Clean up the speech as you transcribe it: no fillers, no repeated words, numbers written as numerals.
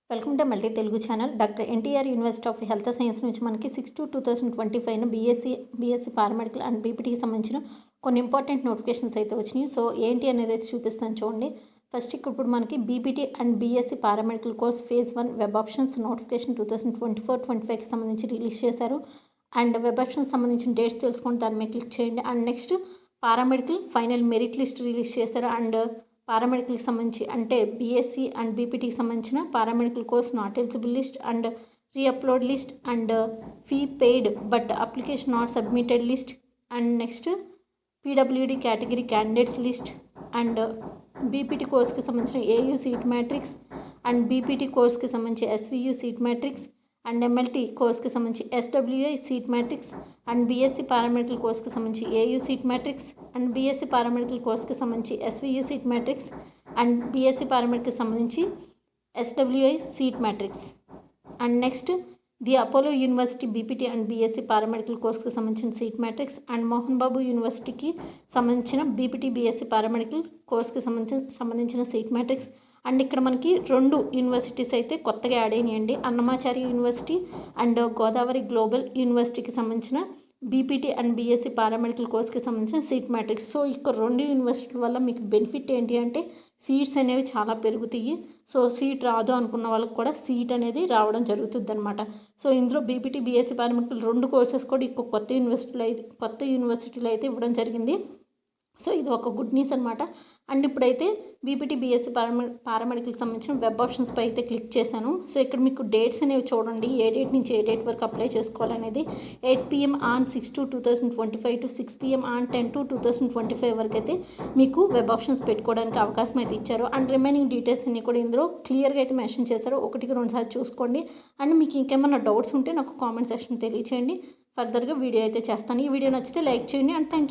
Welcome to multi Telugu channel. Doctor NTR university of health science నుంచి మనకి 6/2/2025 BSc paramedical and బీపీటీకి సంబంధించిన కొన్ని ఇంపార్టెంట్ నోటిఫికేషన్స్ అయితే వచ్చినాయి. సో ఏంటి అనేది అయితే చూపిస్తాను చూడండి. ఫస్ట్ ఇప్పుడు మనకి BPT and BSc paramedical course phase 1 web options notification 2024-25కి సంబంధించి రిలీజ్ చేశారు. అండ్ వెబ్ ఆప్షన్స్ సంబంధించిన డేట్స్ తెలుసుకొని దాని మీద క్లిక్ చేయండి. And next paramedical final merit list release చేశారు. అండ్ పారామెడికల్కి సంబంధించి అంటే బీఎస్సీ అండ్ బీపీటీకి సంబంధించిన paramedical course not eligible list and reupload list and fee paid but application not submitted list and next PWD category candidates list and BPT కోర్స్కి సంబంధించిన AU seat matrix and BPT కోర్స్కి సంబంధించి SVU seat matrix and MLT కోర్స్కి సంబంధించి SWI seat matrix and BSc paramedical కోర్స్కి సంబంధించి AU seat matrix and BSc paramedical కోర్స్కి సంబంధించి SVU seat matrix and BSc పారామెడికల్కి సంబంధించి SWI seat matrix and next the Apollo university BPT and BSc paramedical కోర్స్కి సంబంధించిన seat matrix and Mohan Babu యూనివర్సిటీకి సంబంధించిన బీపీటీ బీఎస్సీ పారామెడికల్ కోర్స్కి సంబంధించిన సీట్ మ్యాట్రిక్స్. అండ్ ఇక్కడ మనకి 2 యూనివర్సిటీస్ అయితే కొత్తగా యాడ్ అయినాయండి. Annamacharya university and Godavari global యూనివర్సిటీకి సంబంధించిన బీపీటీ అండ్ బీఎస్సీ పారామెడికల్ కోర్స్కి సంబంధించిన సీట్ మ్యాట్రిక్స్. సో ఇక్కడ 2 యూనివర్సిటీల వల్ల మీకు బెనిఫిట్ ఏంటి అంటే సీట్స్ అనేవి చాలా పెరుగుతాయి. సో సీట్ రాదు అనుకున్న వాళ్ళకి కూడా సీట్ అనేది రావడం జరుగుతుంది అనమాట. సో ఇందులో బీపీటీ బీఎస్సీ పారామెడికల్ 2 కోర్సెస్ కూడా ఇంకో కొత్త యూనివర్సిటీలో అయితే ఇవ్వడం జరిగింది. సో ఇది ఒక గుడ్ న్యూస్ అనమాట. అండ్ ఇప్పుడైతే బీపీటీ బీఎస్సీ పారామెడికల్కి సంబంధించిన వెబ్ ఆప్షన్స్పై అయితే క్లిక్ చేశాను. సో ఇక్కడ మీకు డేట్స్ అనేవి చూడండి, ఏ డేట్ నుంచి ఏ డేట్ వరకు అప్లై చేసుకోవాలనేది. 8 PM on 6/2/2025 to 6 PM on 10/2/2025 వరకు అయితే మీకు వెబ్ ఆప్షన్స్ పెట్టుకోవడానికి అవకాశం అయితే ఇచ్చారు. అండ్ రిమైనింగ్ డీటెయిల్స్ అన్ని కూడా ఇందులో క్లియర్గా అయితే మెన్షన్ చేశారు. 1-2 సార్లు చూసుకోండి. అండ్ మీకు ఇంకేమైనా డౌట్స్ ఉంటే నాకు కామెంట్ సెక్షన్ తెలియచేయండి. ఫర్దర్గా వీడియో అయితే చేస్తాను. ఈ వీడియో నచ్చితే లైక్ చేయండి. And thank you.